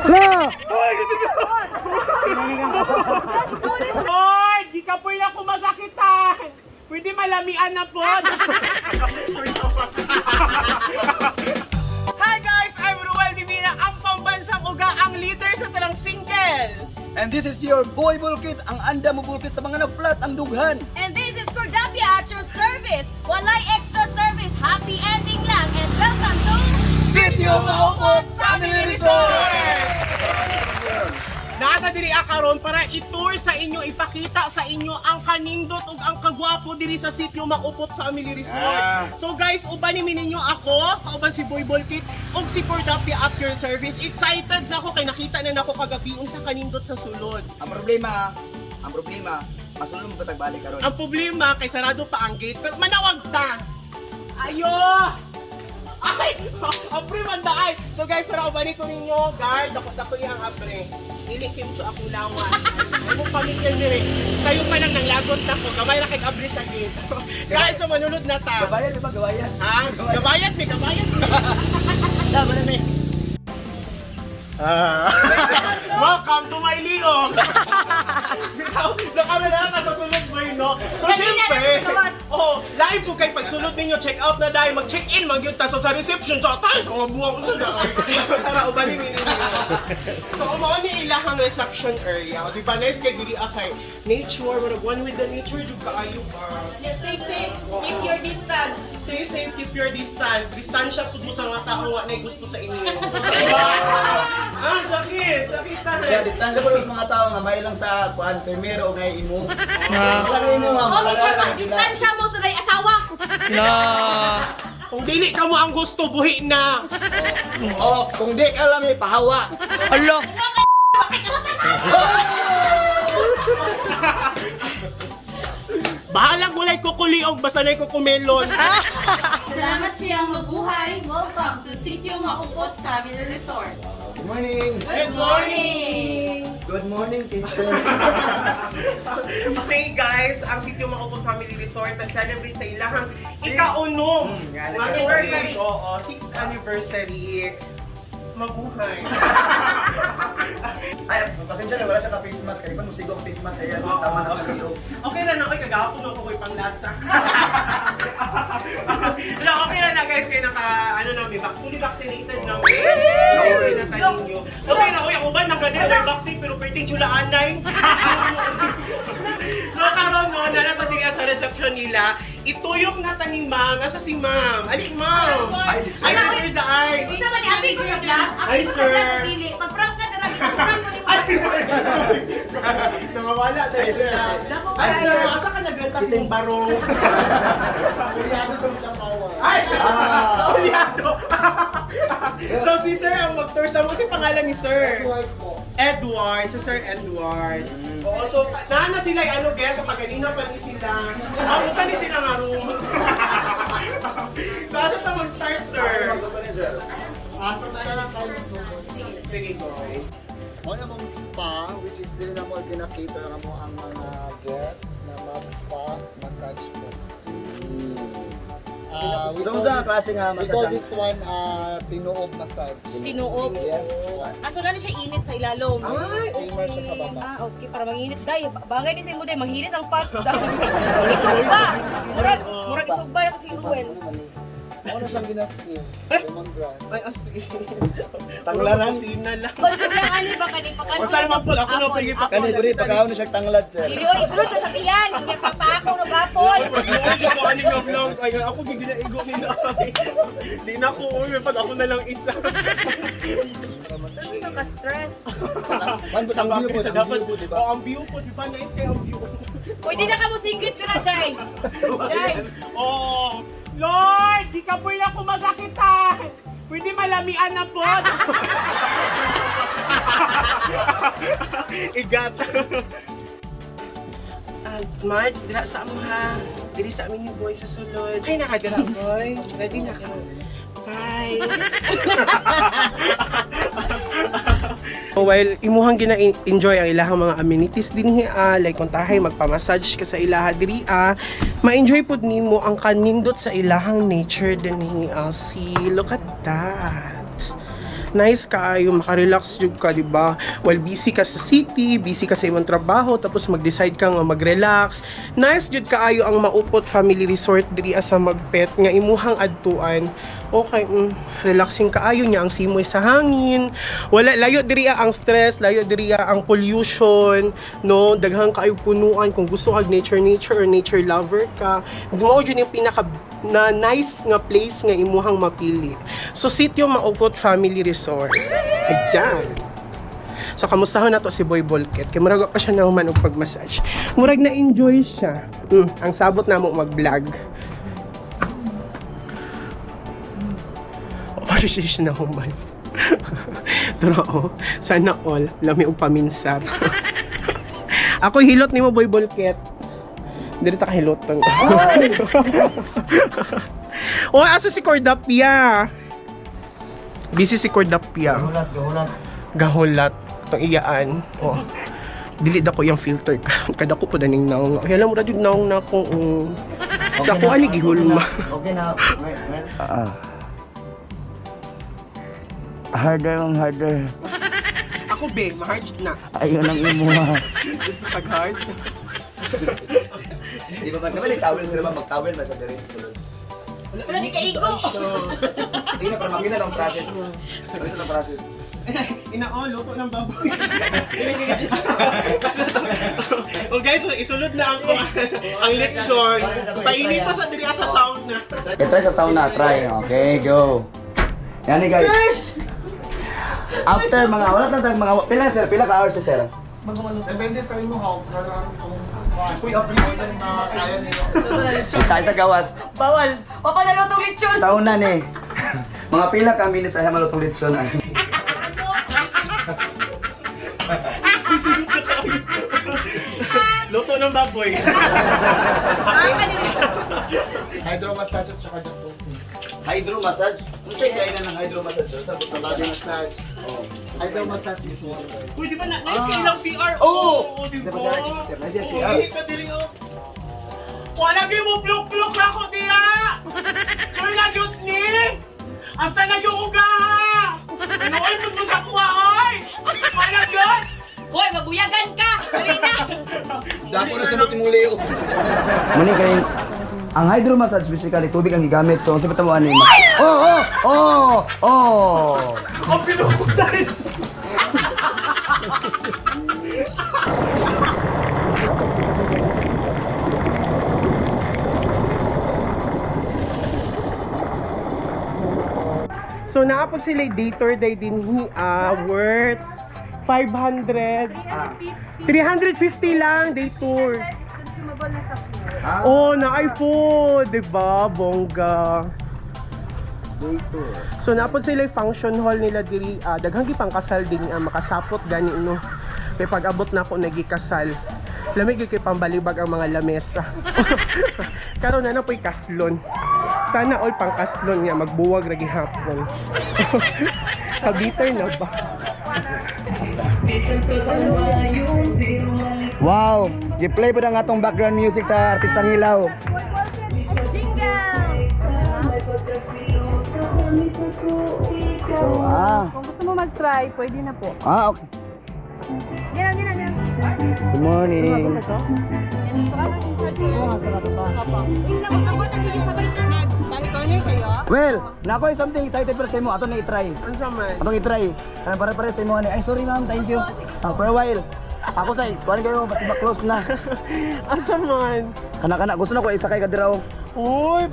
Oy, di ka po ako masakitan. Pwede malamian na po. Hi guys, I'm Ruel Divina, ang pambansang uga, ang leader sa talang single. And this is your boy Bulkit, ang anda mo Bulkit sa mga na-flat ang dughan. And this is Cordapia at your service. Walay extra service. Happy ending lang. And welcome to Sitio Maupot Family Resort! Nakadiri akaron para i-tour sa inyo, ipakita sa inyo ang kanindot ug ang kagwapo diri sa Sitio Maupot Family Resort. So guys, uban ni ninyo ako, kauban si Boy Bulkit ug si Cordapia at your service. Excited na ako kay nakita na nako kagabion sa kanindot sa sulod. Ang problema, masulong mo ba tagbalik karon? Ang problema kay sarado pa ang gate pero manawag ta. Ayo! Ay! Apre man daay! So guys, sara ubani ko ninyo, guard, dako yang apre. Dili kim to ako lawan. Ay mo pamilya ni rin. Sayo pa lang nang lagot na ko. Gamay ra kay abri sa gate. Guys, so manunod na ta. Gabayan di ba gabayan? Ha? Gabayat mi. Tama na ni. Welcome to my liog! So kami na lang sa sunod mo yun, no? So syempre, lain po kayo pagsunod ninyo, check out na dahil, mag-check-in, mag-yun ta. So sa reception, so tayo sa mga buwang ko sa So tara, ubaling ninyo. So umaon ni ilahang reception area. O diba, nice kay gili akay nature, marag one with the nature, di kaayo ba? stay safe. Keep your distance. Stay safe, keep your distance. Distansya po mo sa mga tao nga na gusto sa inyo. Sakit tayo. Yeah, distansya ko sa mga tao nga may lang sa kuan primero nga imo. Wala na imo nga. Okay, sir, distansya mo sa day asawa. Kung dili ka mo ang gusto, buhi na. Oh, kung di ka lang may pahawa. Alo! Bahalang gulay kukuliog, basta na kukumelon. Salamat siyang mabuhay. Welcome to Sitio Maupot Family Resort. Good morning. Good morning! Good morning, teacher. Okay guys, ang Sitio Maupot Family Resort nag-celebrate sa ilahang ika-unom Anniversary. Oo, 6th anniversary. Mabuhay. Ay, pasensya na wala siya ka-face mask. Kaya pa musigo ang face mask. Ayan, tama na kaliyo. Okay na na, kagahapon ako ko'y panglasa. Wala, okay na guys, kayo fully vaccinated na. Okay na taninyo. Okay na, ako ba nag-deliver vaccine pero perting chulaanay. So karon no, nanatagin sa reception nila, ituyok na taning ma'am. Asa si ma'am? Alik ma'am. Ay, sister Daay. Isa ba ni Abi ko sa vlog? Hi, sir. Pag-prank ka na lang. Pag-prank mo ni mo. Nangawala tayo sir. Ay sir, asa ka nagrentas ng barong? Ulyado sa Mitang Power. Ay! Ulyado! So si sir ang mag-tour sa si pangalan ni sir? Edward, si Sir Edward. Oo, so na sila guys, sa paganina pa ni sila. Saan ni sila nga room? So asa ta mag-start sir? Asa ka lang tayo. Sige boy. Ano mong spa, which is din na mo ginakita na mo ang mga guests na mag-spa massage mo. So, sa klase nga We call massage? this one tinuob massage. Tinuob? Yes. So na siya init sa ilalom. Steamer siya sa baba. Okay, para manginit day. Bagay ni sa mo day, manghinis ang fats daw. Isog ba? Murag isog ba kasi Ruel. Ano siyang ginastim? Lemongrass. Ay, asti. Tanglaran. Kusina lang. Pag ani ba kanina pa O saan naman po? Ako na pagiging Kani diri pagkaon na siya tanglad, sir. Dili oy, sulod na sa tiyan. Hindi papako no gapon. Medyo ko aning nga vlog. Ay, ako giginaigo ni na. Di na ko, pag ako na lang isa. Hindi ka stress. Man ang view po, Sa ang dapat, view po, di ba? ang view po, di ba? Nice kayo ang view. Pwede na ka mo singgit ka na day. Day. Oh, Lord, di ka po ako masakitan. Pwede malamian na po. Igat. Marge, dira sa mga, diri sa amin yung boy sa sulod. Ay, nakadira boy. Ready na ka. Bye. While imuhang gina-enjoy ang ilahang mga amenities dinhi like kung tahay magpa-massage ka sa ilaha diri ma-enjoy pud nimo ang kanindot sa ilahang nature dinhi see, look at that. nice kaayo, makarelax jud ka, di ba? While busy ka sa city, busy ka sa imong trabaho, tapos mag-decide ka nga mag-relax. Nice jud kaayo ang Maupot Family Resort diri sa Magpet nga imuhang adtuan. Okay, relaxing kaayo niya ang simoy sa hangin. Wala layo diri ang stress, layo diri ang pollution, no? Daghang kaayo punuan kung gusto kag nature or nature lover ka. Mao jud yung pinaka na nice nga place nga imuhang mapili. So sitio Maupot Family Resort. Ayan. So kamustahan na to si Boy Bolket. Kay murag pa siya na human og pag-massage. Murag na enjoy siya. Ang sabot na mo mag-vlog. Siya na human. Pero sana all lami og paminsar. Ako hilot nimo Boy Bolket. Dili ta kahilot tang. Oh, asa si Cordapia? Busy si Cordapia. Gahulat tong iyaan. Oh. Dili da ko yung filter. Kada ko po daning naong. Ay alam mo ra jud naong na ko. Sa ko ani gihulma. Okay na. Harder ang harder. Ako be, ma-hard na. Ayun ang imo ha. Gusto tag-hard. Di ba naman tawel sila mag-tawel na siya diri. Wala ni kaigo. Hindi na para makita ang process. Ano ang process? Luto ng baboy. Oh guys, so isulod na ang lecture. Painit pa sa diri sa sauna. Try sa sauna, try. Okay, go. Yan guys. After mga wala na tayong mga pila ka hours sir. Depende sa imo how kung application na kaya niyo. Isa gawas. Bawal. Papanalutong lechon. Sauna ni. Mga pila ka minutes ay malutong litson ay. Luto ng baboy. Hydro massage at saka jacuzzi. Hydro massage? Ano siya kailan ng hydro massage? Sa Body massage. Hydro massage is one. Uy, di ba na nice kayo lang CR? Oo! Di Di ba? ba siya nice yung CR? Hindi ka diri oh. Wala kayo mo pluk-pluk na ako diya! Sure na yun ni! Hasta na yung uga! Ano oy, mo sa kuha oy! Wala yun! Hoy, mabuyagan ka. Dali na. Dako na sa mong liyo. Muni kay ang hydro massage basically tubig ang gigamit. So sa mo ani. Oh. Ang pinukutay! So naapod sila day tour day din worth 500 350 lang day tour. Oh, na iPhone, 'di ba? Bongga. Day tour. So napod sila function hall nila diri daghang gipang kasal din makasapot gani no. Kay pag abot na ko nagikasal. Lamig kay pambalibag ang mga lamesa. Karon na po'y kaslon. Sana all pang kaslon nga magbuwag ra gihapon. Habiter na ba? Wow, gi-play po na nga tong background music sa Artistang Hilaw. So, Kung gusto mo mag-try, pwede na po. okay. Yan. Good morning. Well, nako is something excited para sa imo. Ato na i-try. Unsa man? Atong i-try. Kana para sa imo ani. Ay sorry ma'am, thank you. For a while. Ako say, kuan kayo basta close na. Unsa man? Kana gusto na ko isakay ka diraw. Uy,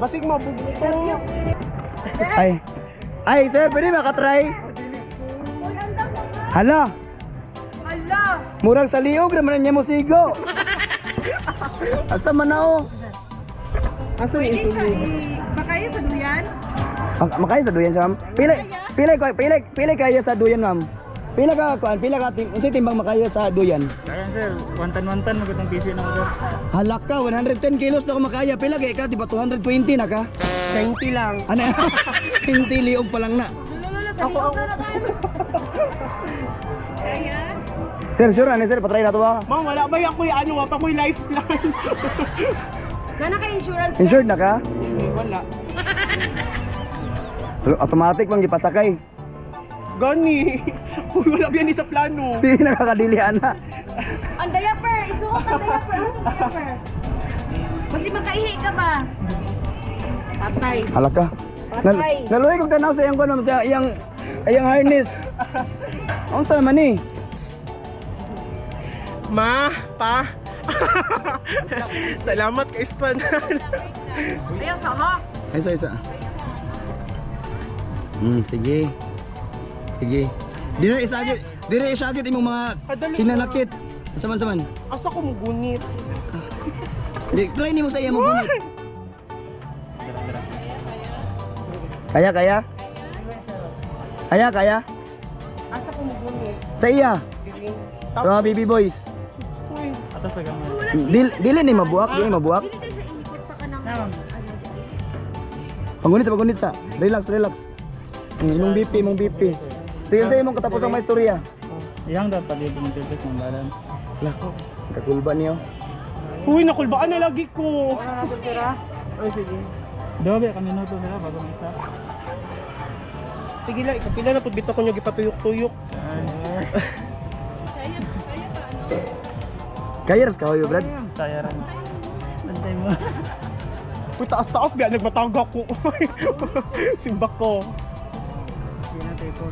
basig mabubuto. Ay, sir, pwede makatry? Hala. Murag sa liog naman niya mo sigo. Asa man na o? Asa ni isulo? Makaya sa duyan? Makaya sa duyan siya, ma'am? Pila kaya sa duyan, ma'am? Pila ka unsay timbang makaya sa duyan? Kaya sir, wantan magandang piso na ako. Halak ka, 110 kilos na ako makaya. Pila kaya ka, di ba 220 na ka? 20 lang. Ano? 20 liog pa lang na. Ako. Sir, sure ano sir, patry na to ba? Ma'am, wala ba ako'y pa ko'y lifeline? Gana ka insurance? Insured na ka? Wala. Automatic bang gipasakay. Gani. Uy, wala yan sa plano. Di nakakadilian na. Ang diaper! Isuot ang diaper! Ang diaper! Kasi makaihi ka ba? Patay. Hala ka. Patay. Naluhay kong tanaw sa iyang kuno, sa iyang harness. Ang sa man ni. Ma, pa. Salamat kay Stan. Ayaw sa ha! Isa. Sige. Sige. Dire isagit imong mga hinanakit. Saman. Asa ko mugunit? Di try nimo sa iya mo gunit. Kaya? Kaya? Asa ko mugunit? Sa iya. Sa mga baby boys. Uy, Atas sa gamay. Dili ni mabuak, dili mabuak. Naman. Pagunit sa. Relax. Imong BP. Tingnan sa imong katapos ang maistorya. Iyang dapat dito ng tilt ng balan. Lako, kakulba niyo. uy, nakulbaan na lagi ko. Ay, sige. Dobe kami minuto nila bago may start. Sige lang, ikapila na bitaw ko nyo gipatuyok-tuyok. Kaya ras kahoy, Brad. Sayaran. Bantay mo. Uy, taas-taas biya, nagmatangga ko. Simbak ko. Hindi na tayo po.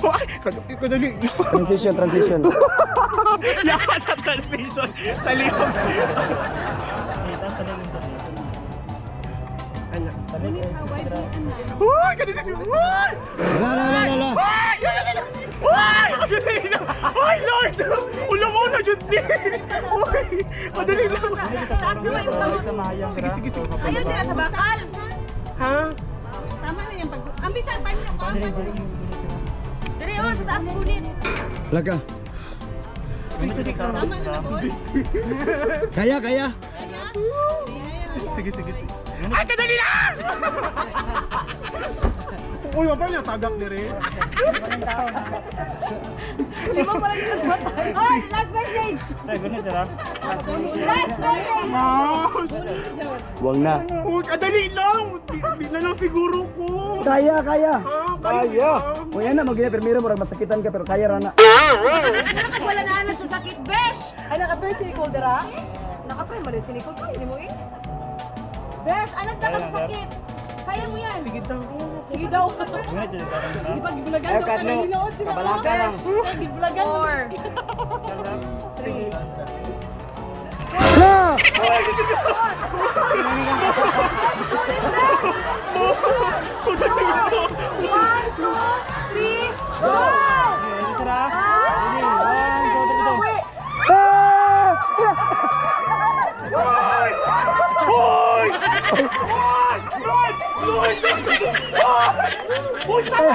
Ay, kadali. Transition. Yaman na transition. Sa liyong. Kita pa din sa dito. Ano? Talik ay extra. Uy, kadali. Uy! La. Uy! Kadali na. Ay, Lord! Ulam mo na dyan din. Uy! Madali lang. Taas naman yung kamot. Sige. Ayaw nila sa bakal! Ha? Tama na yung pag... Ang bisan pa niyo ko. Dere, oh, sa taas punit. Laka. Tama na na, boy. Kaya. Sige. Ay, kadali lang! Uy, wapa niya tagak ni rin. Lima pa lang yung matay. Oh, last message! Ay, ganun sila. Last message! Mouse! Wag na. Uy, kadali lang! Di na lang siguro ko. Kaya. Ha? Kaya. O yan na, mag-ina, pero murag masakitan ka, pero kaya rana. Wala na alam sa sakit, besh! Ay, naka-press si Nicole, dara? Naka-press mo rin si Nicole, kaya mo eh. Besh, anak na sa sakit! Kaya mo yan! Sige daw. Sige daw. Ganun sila. Di ba gibulagan daw ka na ginoon sila? Kabalaga lang. Gibulagan. 4. One, two, three, go! Ganun sila. Ready? 1, 2, 3, go. Uy! Kaya.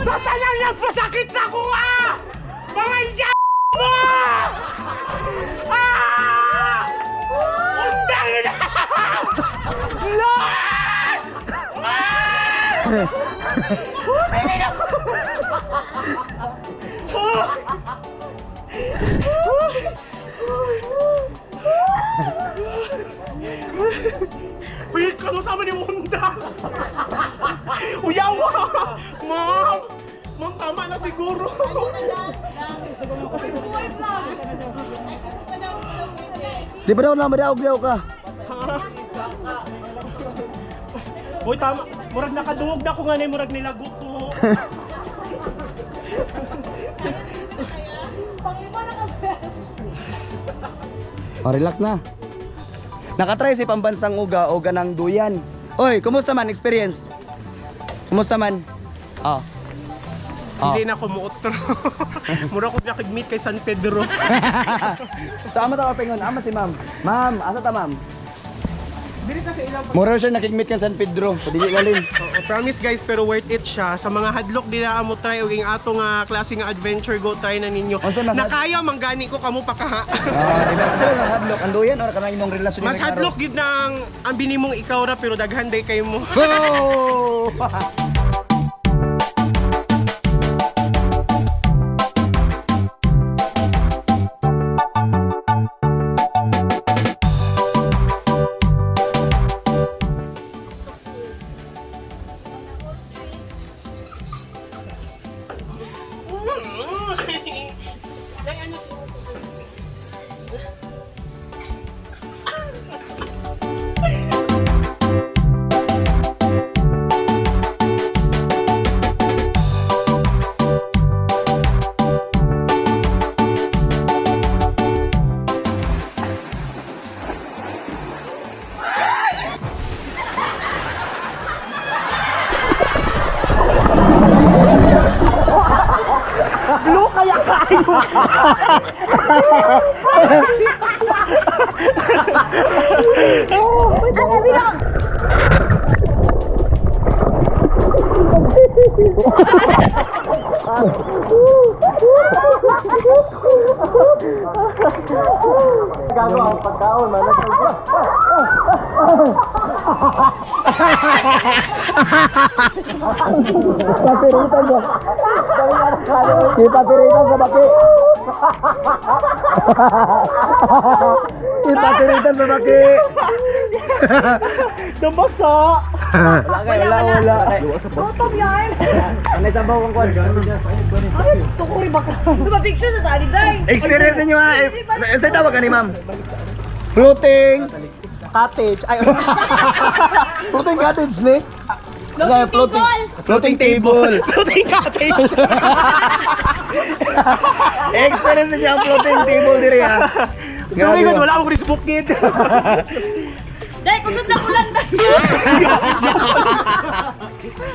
Basta lang yan, pasakit na ko ah! Mga iya mo! Ah! Undang na! Lord! Uy, kano sama ni Munda? Uyawa! Ma'am! Ma'am, tama na siguro. Di ba daw na madaog ka? Uy, tama. Murag nakadungog na ko nga na murag nilagot to. Relax na. Nakatry si pambansang uga o ganang duyan. Oy, kumusta man experience? Kumusta man? Hindi na ko muotro. Mura ko nakig-meet kay San Pedro. So ama ta pingon, ama si ma'am. Ma'am, asa ta ma'am? Dili kasi ilang Mura siya nakigmeet kan San Pedro, sa dili lalim. promise guys, pero worth it siya. Sa mga hadlok di na mo try og ato nga klase nga adventure, go try na ninyo. Unsa mas Nakaya manggani ko kamo pa kaha. diba? Asa nga hadlok ang duyan or kanang imong relasyon Mas hadlok gid nang ang binimong ikaw ra pero daghan day kay mo. Go! Gago ang pagkaon, malagyan. Papiritan ba? Ipapiritan sa baki. Ipapiritan sa baki. Dumbaso! Wala. Bottom yan. Ano sa bawang kwan? Ay, tukuri ba ka? Diba picture sa tali, day? Experience niyo ha. Saan tawag ka ni ma'am? Floating cottage. Ay, floating cottage ni? Floating table. Floating cottage! Experience niya ang floating table diri ha. Sorry God, wala akong Facebook kid. Day, kusot na ulan, day.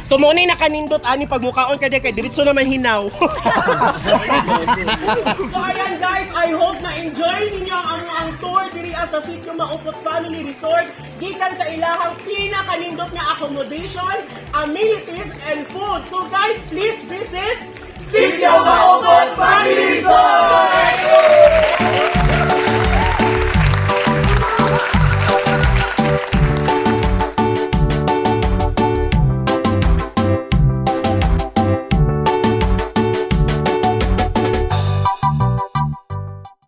So mo na nakanindot ani pagmukaon ka kay diretso naman hinaw. So ayan guys, I hope na enjoy ninyo ang tour diri sa Sitio Maupot Family Resort gikan sa ilahang pinakanindot nga accommodation, amenities and food. So guys, please visit Sitio Maupot